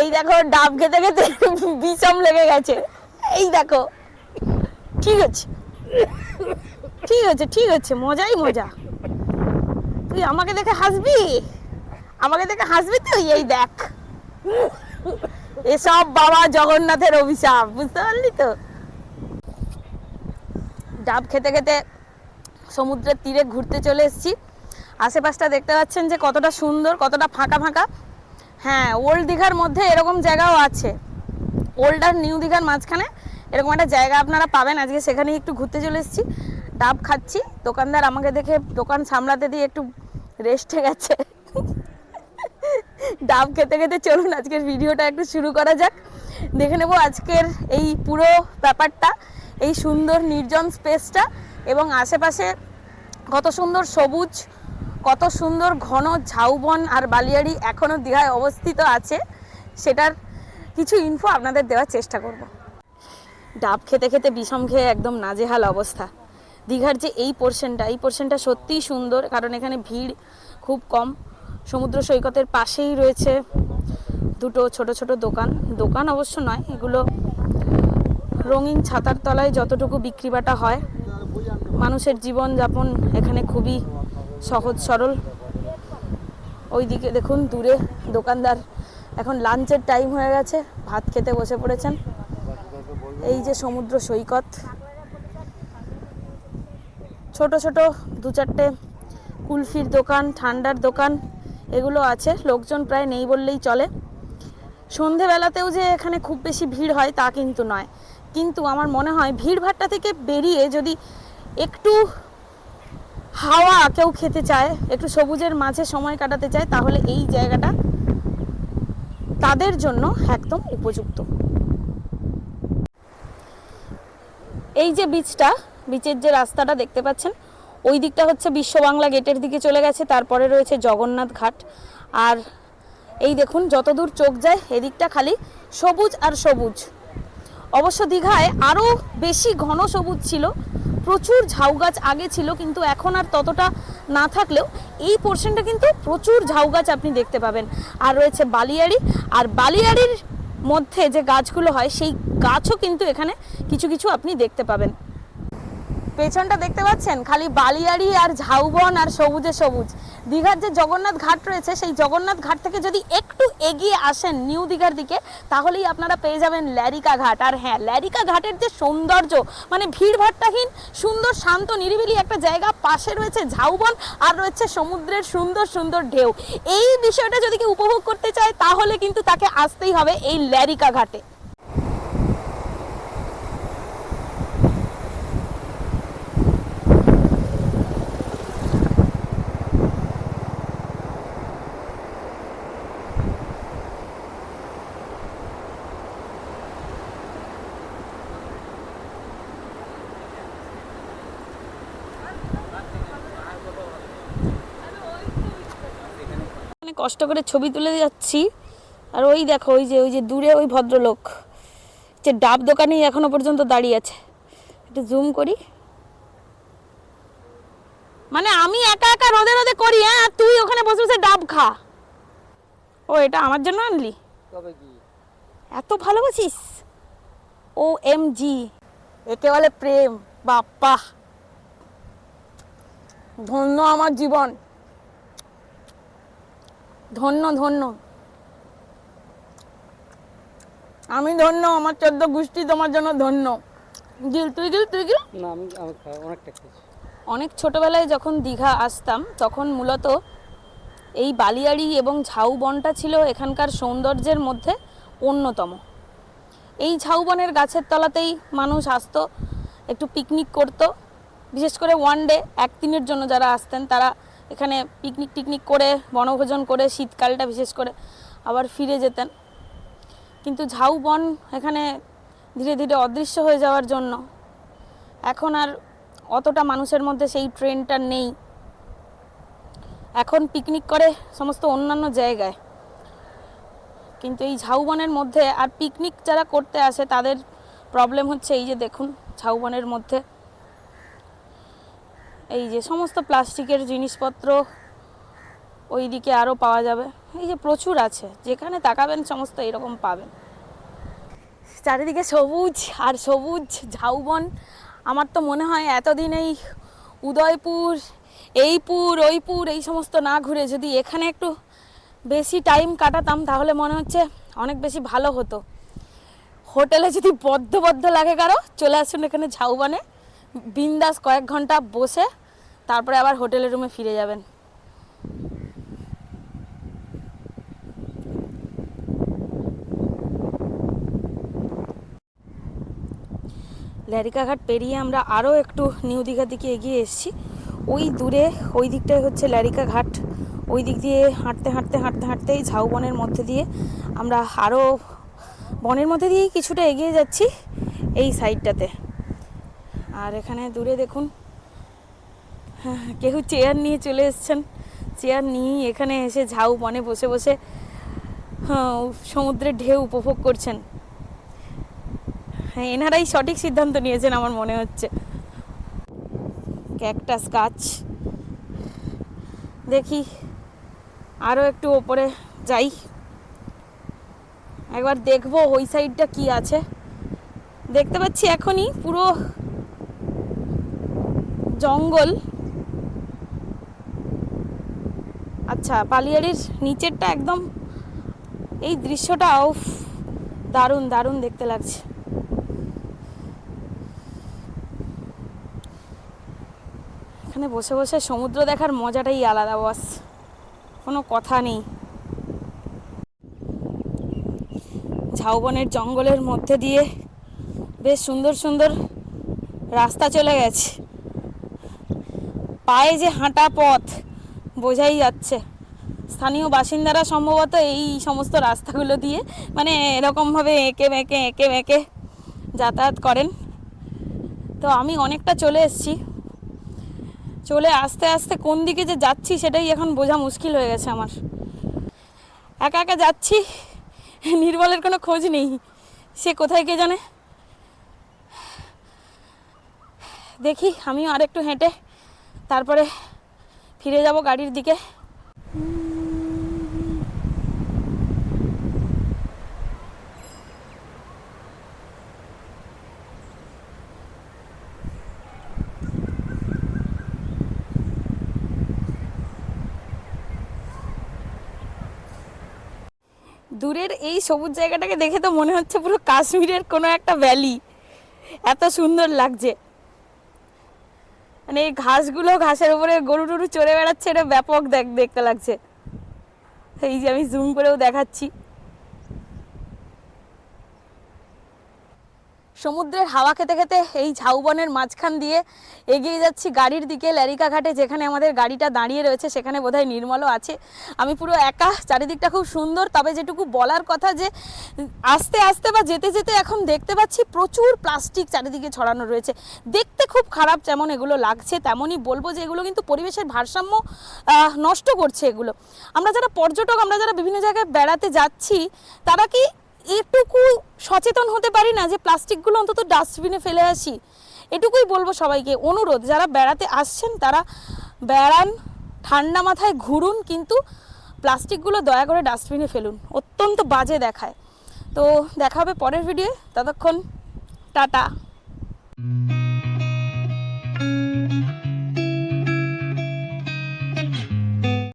এই দেখো ডাব খেতে খেতে বিষম লেগে গেছে। এই দেখো, ঠিক আছে ঠিক আছে ঠিক আছে, মজাই মজা। তুই আমাকে দেখে হাসবি, আমাকে দেখে হাসবি তুই? এই দেখ, এসব বাবা জগন্নাথের অভিশাপ, বুঝতে পারলি তো। ডাব খেতে খেতে সমুদ্রের তীরে ঘুরতে চলে এসেছি। আশেপাশটা দেখতে পাচ্ছেন যে কতটা সুন্দর, কতটা ফাঁকা ফাঁকা। হ্যাঁ, ওল্ড দীঘার মধ্যে এরকম জায়গাও আছে। ওল্ড আর নিউ দীঘার মাঝখানে এরকম একটা জায়গা আপনারা পাবেন। আজকে সেখানেই একটু ঘুরতে চলে এসেছি। ডাব খাচ্ছি, দোকানদার আমাকে দেখে দোকান সামলাতে দিয়ে একটু রেস্টে গেছে। ডাব খেতে খেতে চলুন আজকের ভিডিওটা একটু শুরু করা যাক। দেখে নেব আজকের এই পুরো ব্যাপারটা, এই সুন্দর নির্জন স্পেসটা এবং আশেপাশে কত সুন্দর সবুজ, কত সুন্দর ঘন ঝাউবন আর বালিয়াড়ি এখনও দীঘায় অবস্থিত আছে, সেটার কিছু ইনফো আপনাদের দেওয়ার চেষ্টা করব। ডাব খেতে খেতে বিষম খেয়ে একদম নাজেহাল অবস্থা। দীঘার যে এই পোর্শনটা সত্যিই সুন্দর, কারণ এখানে ভিড় খুব কম। সমুদ্র সৈকতের পাশেই রয়েছে দুটো ছোট ছোট দোকান অবশ্য নয়, এগুলো রঙিন ছাতার তলায় যতটুকু বিক্রি বাটা হয়। মানুষের জীবনযাপন এখানে খুবই সহজ সরল। ওইদিকে দেখুন দূরে দোকানদার এখন লাঞ্চের টাইম হয়ে গেছে, ভাত খেতে বসে পড়েছেন। এই যে সমুদ্র সৈকত, ছোট ছোট দু চারটে কুলফির দোকান, ঠান্ডার দোকান এগুলো আছে। লোকজন প্রায় নেই বললেই চলে। সন্ধেবেলাতেও যে এখানে খুব বেশি ভিড় হয় তা কিন্তু নয়, কিন্তু আমার মনে হয় ভিড়ভাট্টা থেকে বেরিয়ে যদি একটু হাওয়া কেউ খেতে চায়, একটু সবুজের মাঝে সময় কাটাতে চায়, তাহলে এই জায়গাটা তাদের জন্য একদম উপযুক্ত। এই যে বিচের যে রাস্তাটা দেখতে পাচ্ছেন, ওই দিকটা হচ্ছে বিশ্ব বাংলা গেটের দিকে চলে গেছে, তারপরে রয়েছে জগন্নাথ ঘাট। আর এই দেখুন যতদূর চোখ যায় এদিকটা খালি সবুজ আর সবুজ। অবশ্য দীঘায় আরও বেশি ঘন সবুজ ছিল, প্রচুর ঝাউ গাছ আগে ছিল, কিন্তু এখন আর ততটা না থাকলেও এই পোর্শনটা কিন্তু প্রচুর ঝাউ গাছ আপনি দেখতে পাবেন। আর রয়েছে বালিয়াড়ি, আর বালিয়াড়ির মধ্যে যে গাছগুলো হয় সেই গাছও কিন্তু এখানে কিছু কিছু আপনি দেখতে পাবেন। পেছনটা দেখতে পাচ্ছেন খালি বালিয়াড়ি আর ঝাউবন আর সবুজে সবুজ। দীঘার যে জগন্নাথ ঘাট রয়েছে, সেই জগন্নাথ ঘাট থেকে যদি একটু এগিয়ে আসেন নিউ দীঘার দিকে, তাহলেই আপনারা পেয়ে যাবেন ল্যারিকা ঘাট। আর হ্যাঁ, ল্যারিকা ঘাটের যে সৌন্দর্য, মানে ভিড়ভাট্টাহীন সুন্দর শান্ত নিরিবিলি একটা জায়গা, পাশে রয়েছে ঝাউবন আর রয়েছে সমুদ্রের সুন্দর সুন্দর ঢেউ। এই বিষয়টা যদি কেউ উপভোগ করতে চায় তাহলে কিন্তু তাকে আসতেই হবে এই ল্যারিকা ঘাটে। কষ্ট করে ছবি তুলে যাচ্ছি, আর ওই দেখো ওই যে দূরে ওই ভদ্রলোক যে ডাব দোকানেই এখনো পর্যন্ত দাঁড়িয়ে আছে। একটু জুম করি, মানে আমি একা একা রোদে রোদে করি, হ্যাঁ, তুই ওখানে বসে বসে ডাব খা। ও, এটা আমার জন্য আনলি? তবে কি এত ভালোবাসিস? OMG, একে বলে প্রেম। বাপ্পা, ধন্য আমার জীবন, ধন্য ধন্য আমি, ধন্য আমার 14 গোষ্ঠী তোমার জন্য ধন্য। গিল তুই গিল। না, আমি অনেকটা খেয়েছি। অনেক ছোটবেলায় যখন দীঘা আসতাম তখন মূলত এই বালিয়াড়ি এবং ঝাউবনটা ছিল এখানকার সৌন্দর্যের মধ্যে অন্যতম। এই ঝাউবনের গাছের তলাতেই মানুষ আসতো, একটু পিকনিক করতো। বিশেষ করে ওয়ান ডে, একদিনের জন্য যারা আসতেন তারা এখানে পিকনিক করে, বনভোজন করে, শীতকালটা বিশেষ করে আবার ফিরে যেতেন। কিন্তু ঝাউবন এখানে ধীরে ধীরে অদৃশ্য হয়ে যাওয়ার জন্য এখন আর অতটা মানুষের মধ্যে সেই ট্রেন্ডটা নেই। এখন পিকনিক করে সমস্ত অন্যান্য জায়গায়, কিন্তু এই ঝাউবনের মধ্যে আর পিকনিক যারা করতে আসে তাদের প্রবলেম হচ্ছে এই যে দেখুন ঝাউবনের মধ্যে এই যে সমস্ত প্লাস্টিকের জিনিসপত্র ওই দিকে আরও পাওয়া যাবে। এই যে প্রচুর আছে, যেখানে তাকাবেন সমস্ত এরকম পাবেন। চারিদিকে সবুজ আর সবুজ ঝাউবন। আমার তো মনে হয় এতদিন এই উদয়পুর, এইপুর, ওইপুর এই সমস্ত না ঘুরে যদি এখানে একটু বেশি টাইম কাটাতাম তাহলে মনে হচ্ছে অনেক বেশি ভালো হতো। হোটেলে যদি বদ্ধ বদ্ধ লাগে কারো, চলে আসুন এখানে ঝাউবনে, বিন্দাস কয়েক ঘন্টা বসে তারপরে আবার হোটেলের রুমে ফিরে যাবেন। ল্যারিকাঘাট পেরিয়ে আমরা আরও একটু নিউ দীঘার দিকে এগিয়ে এসেছি। ওই দূরে ওই দিকটায় হচ্ছে ল্যারিকাঘাট। ওই দিক দিয়ে হাঁটতে হাঁটতে হাঁটতে হাঁটতে এই ঝাউবনের মধ্যে দিয়ে আমরা আরও বনের মধ্যে দিয়েই কিছুটা এগিয়ে যাচ্ছি এই সাইডটাতে। আর এখানে দূরে দেখুন কেউ চেয়ার নিয়ে চলে এসছেন, চেয়ার নিয়েই এখানে এসে ঝাউবনে বসে বসে সমুদ্রের ঢেউ উপভোগ করছেন। হ্যাঁ, এনারাই সঠিক সিদ্ধান্ত নিয়েছেন আমার মনে হচ্ছে। ক্যাকটাস গাছ, দেখি আরও একটু ওপরে যাই, একবার দেখবো ওই সাইডটা কি আছে। দেখতে পাচ্ছি এখনই পুরো জঙ্গল। আচ্ছা, পালিয়াড়ির নিচেরটা একদম এই দৃশ্যটা দারুণ দারুণ দেখতে লাগছে। এখানে বসে বসে সমুদ্র দেখার মজাটাই আলাদা বস, কোনো কথা নেই। ঝাউবনের জঙ্গলের মধ্যে দিয়ে বেশ সুন্দর সুন্দর রাস্তা চলে গেছে, পায়ে যে হাঁটা পথ বোঝাই যাচ্ছে। স্থানীয় বাসিন্দারা সম্ভবত এই সমস্ত রাস্তাগুলো দিয়ে মানে এরকমভাবে এঁকে বেঁকে যাতায়াত করেন। তো আমি অনেকটা চলে এসেছি, চলে আস্তে আস্তে কোন দিকে যে যাচ্ছি সেটাই এখন বোঝা মুশকিল হয়ে গেছে আমার। একা একা যাচ্ছি, নির্মলের কোনো খোঁজ নেই, সে কোথায় কে জানে। দেখি আমিও আর একটু হেঁটে তারপরে ফিরে যাব গাড়ির দিকে। দূরের এই সবুজ জায়গাটাকে দেখে তো মনে হচ্ছে পুরো কাশ্মীরের কোনো একটা ভ্যালি, এত সুন্দর লাগছে। মানে এই ঘাসগুলো, ঘাসের উপরে গরু টরু চড়ে বেড়াচ্ছে, এটা ব্যাপক দেখতে লাগছে। এই যে আমি জুম করেও দেখাচ্ছি, সমুদ্রের হাওয়া খেতে খেতে এই ঝাউবনের মাঝখান দিয়ে এগিয়ে যাচ্ছি গাড়ির দিকে, ল্যারিকাঘাটে যেখানে আমাদের গাড়িটা দাঁড়িয়ে রয়েছে সেখানে বোধহয় নির্মলও আছে। আমি পুরো একা, চারিদিকটা খুব সুন্দর। তবে যেটুকু বলার কথা যে আস্তে আস্তে বা যেতে যেতে এখন দেখতে পাচ্ছি প্রচুর প্লাস্টিক চারিদিকে ছড়ানো রয়েছে। দেখতে খুব খারাপ যেমন এগুলো লাগছে, তেমনই বলবো যে এগুলো কিন্তু পরিবেশের ভারসাম্য নষ্ট করছে। এগুলো আমরা যারা পর্যটক, আমরা যারা বিভিন্ন জায়গায় বেড়াতে যাচ্ছি, তারা কি এটুকু সচেতন হতে পারি না যে প্লাস্টিকগুলো অন্তত ডাস্টবিনে ফেলে আসি? এটুকুই বলবো সবাইকে, অনুরোধ, যারা বেড়াতে আসছেন তারা বেড়ান, ঠান্ডা মাথায় ঘুরুন, কিন্তু প্লাস্টিকগুলো দয়া করে ডাস্টবিনে ফেলুন, অত্যন্ত বাজে দেখায়। তো দেখা হবে পরের ভিডিও, ততক্ষণ টাটা।